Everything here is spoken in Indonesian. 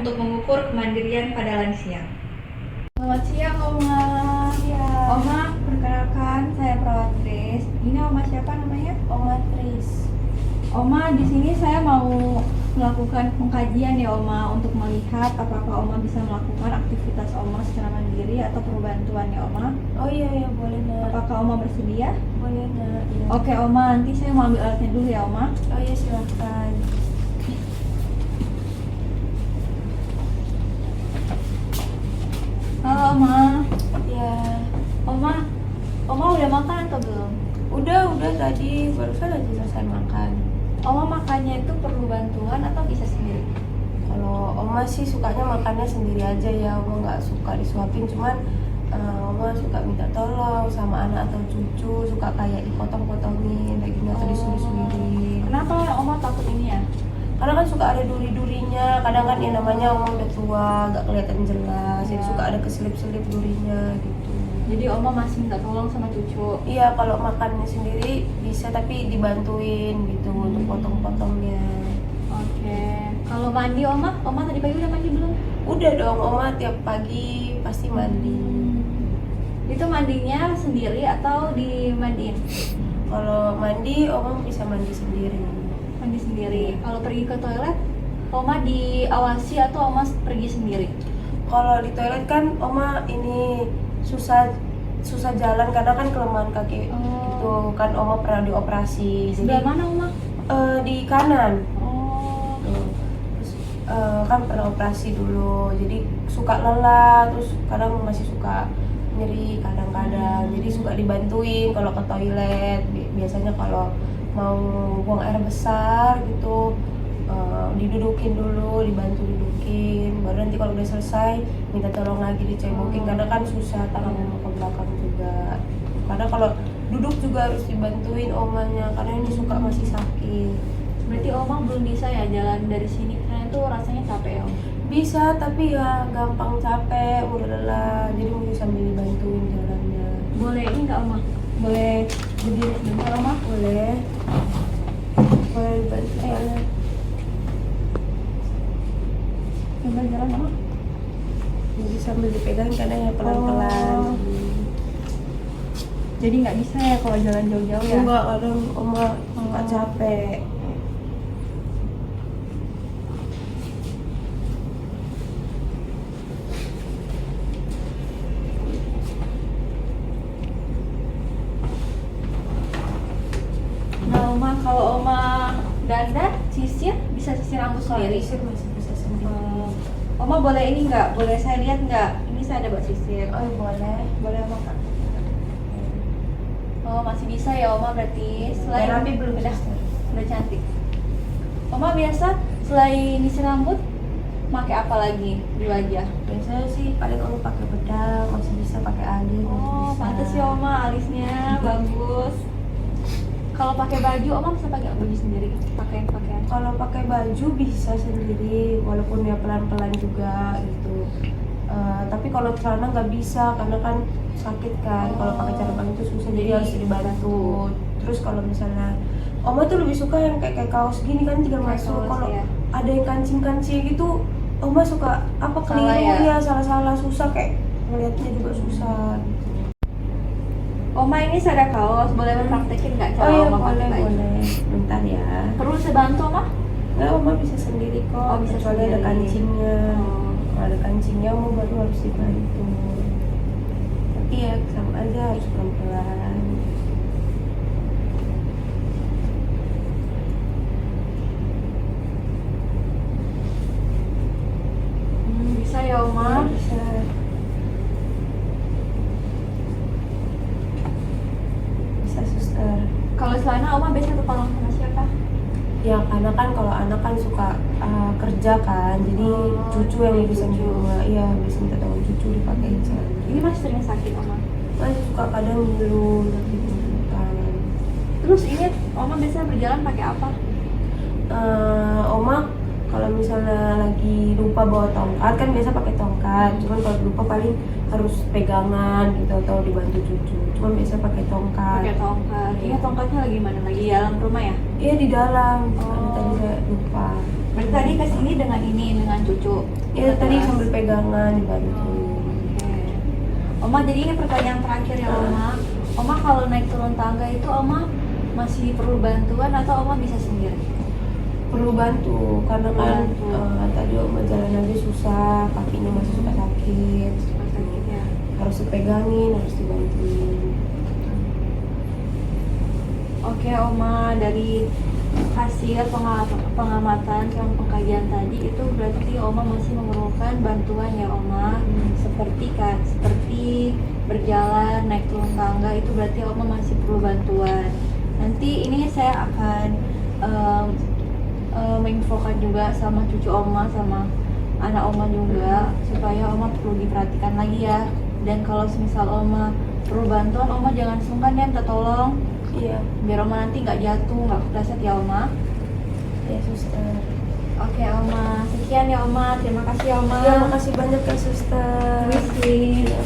untuk mengukur kemandirian pada lansia. Selamat siang, Oma. Ya. Oma, perkenalkan saya perawat Tris. Ini Oma siapa namanya? Oma Tris. Oma, di sini saya mau melakukan pengkajian ya Oma, untuk melihat apakah Oma bisa melakukan aktivitas Oma secara mandiri atau perlu bantuan ya Oma. Oh iya boleh nak. Apakah Oma bersedia? Boleh nak. Ya. Oke Oma, nanti saya mau ambil alatnya dulu ya Oma. Oh iya silahkan. Halo Oma. Ya. Oma udah makan atau belum? Udah tadi barusan aja selesai makan. Oma makannya itu perlu bantuan atau bisa sendiri? Kalau Oma sih sukanya makannya sendiri aja ya. Oma nggak suka disuapin, cuman Oma suka minta tolong sama anak atau cucu, suka kayak dipotong-potongin dagingnya atau disuir-suirin. Kenapa Oma takut ini ya? Karena kan suka ada duri-durinya, kadang kan yang namanya Oma udah tua, nggak kelihatan jelas, jadi suka ada keselip-selip durinya gitu. Jadi Oma masih minta tolong sama cucu. Iya, kalau makannya sendiri bisa tapi dibantuin gitu untuk potong-potongnya. Oke. Kalau mandi Oma tadi pagi udah mandi belum? Udah dong, Oma tiap pagi pasti mandi. Itu mandinya sendiri atau dimandiin? Kalau mandi, Oma bisa mandi sendiri. Mandi sendiri. Kalau pergi ke toilet, Oma diawasi atau Oma pergi sendiri? Kalau di toilet kan Oma ini susah jalan karena kan kelemahan kaki. Itu kan Oma pernah dioperasi. Sebelah mana Oma? Di kanan. Oh. Terus kan pernah operasi dulu, jadi suka lelah, terus kadang masih suka nyeri kadang-kadang, jadi suka dibantuin kalau ke toilet. Biasanya kalau mau buang air besar gitu, didudukin dulu, dibantu dudukin, baru nanti kalau udah selesai minta tolong lagi dicebokin, karena kan susah tangan Oma ke belakang juga. Karena kalau duduk juga harus dibantuin omanya, karena ini suka masih sakit. Berarti Oma belum bisa ya jalan dari sini karena itu rasanya capek ya Om? Bisa, tapi ya gampang capek, udah lelah, jadi mesti sambil dibantuin jalannya. Boleh ini nggak Oma? Boleh berdiri sebentar Oma? Boleh dibantu. Coba jalan Oma. Jadi sambil dipegang karena ya pelan-pelan. Jadi nggak bisa ya kalau jalan jauh-jauh ya? Enggak, kadang Oma suka capek. Nah Oma, kalau Oma dandan, sisir, bisa sisir rambut sendiri? Sisir masih bisa sendiri. Oma boleh ini nggak? Boleh saya lihat nggak? Ini saya ada buat sisir. Oh boleh. Boleh Oma Kak? Oh masih bisa ya Oma berarti. Selain rapi belum udah cantik. Oma biasa selain nyisir rambut pakai apa lagi di wajah? Biasanya sih paling Oma pakai bedak, masih bisa pakai alis. Oh pantas ya Oma, alisnya bagus. Kalau pakai baju Oma bisa pakai baju sendiri, pakaian. Kalau pakai baju bisa sendiri, walaupun ya pelan-pelan juga gitu. Tapi kalau celana nggak bisa karena kan sakit kan. Kalau pakai celana itu susah, jadi harus dibantu. Terus kalau misalnya Oma tuh lebih suka yang kayak kaos gini kan tinggal masuk. Kalau ya. ada yang kancing-kancing gitu, Oma suka apa keliru ya, salah-salah susah, kayak ngeliatnya juga susah gitu. Oma ini saya ada kaos, boleh praktekin nggak cara Oh iya, Oma pakai baju? boleh. Bentar ya. Perlu saya bantu Oma? Nggak, Oma bisa sendiri kok. Oh, bisa Kecuali sendiri. ada kancingnya. Oh. Kalau ada kancingnya, Oma baru harus dibantu. Tapi ya sama aja, harus pelan-pelan. Bisa ya Oma? Bisa. Bisa suster. Kalau celana Oma biasanya tolong sama siapa? Ya karena kan kalau anak kan suka kerja kan, jadi cucu yang bisa di rumah. Iya, bisa minta tolong cucu dipakein celana. Ini masih sering sakit Oma? Masih suka kadang ngilu, tapi bukan. Terus ini Oma biasanya berjalan pakai apa? Oma kalau misalnya lagi lupa bawa tongkat kan biasa pakai tongkat, cuman kalau lupa paling harus pegangan gitu atau dibantu cucu, cuman biasa pakai tongkat. Pakai tongkat. Ini tongkatnya lagi mana? Lagi dalam rumah ya? Iya di dalam, karena tadi saya lupa. Berarti tadi kesini dengan dengan cucu. Ya tadi Terus? sambil pegangan dibantu. Oke. Oma, jadi ini pertanyaan terakhir ya Oma. Oma kalau naik turun tangga itu Oma masih perlu bantuan atau Oma bisa sendiri? Perlu bantu karena kan Bantu. tadi Oma jalan aja susah, kakinya masih suka sakit, Sakit ya. harus dipegangin, harus dibantuin. Oke Oma, dari hasil pengamatan sama pengkajian tadi itu berarti Oma masih memerlukan bantuan ya Oma. Seperti berjalan, naik turun tangga itu berarti Oma masih perlu bantuan. Nanti ini saya akan menginfokan juga sama cucu Oma sama anak Oma juga supaya Oma perlu diperhatikan lagi ya. Dan kalau misal Oma perlu bantuan, Oma jangan sungkan ya minta tolong. Iya, Biar Oma nanti nggak jatuh, nggak kepleset ya Oma. ya suster. Oke Oma, sekian ya Oma. Terima kasih ya Oma. Ya makasih banyak ya suster. Permisi. Ya.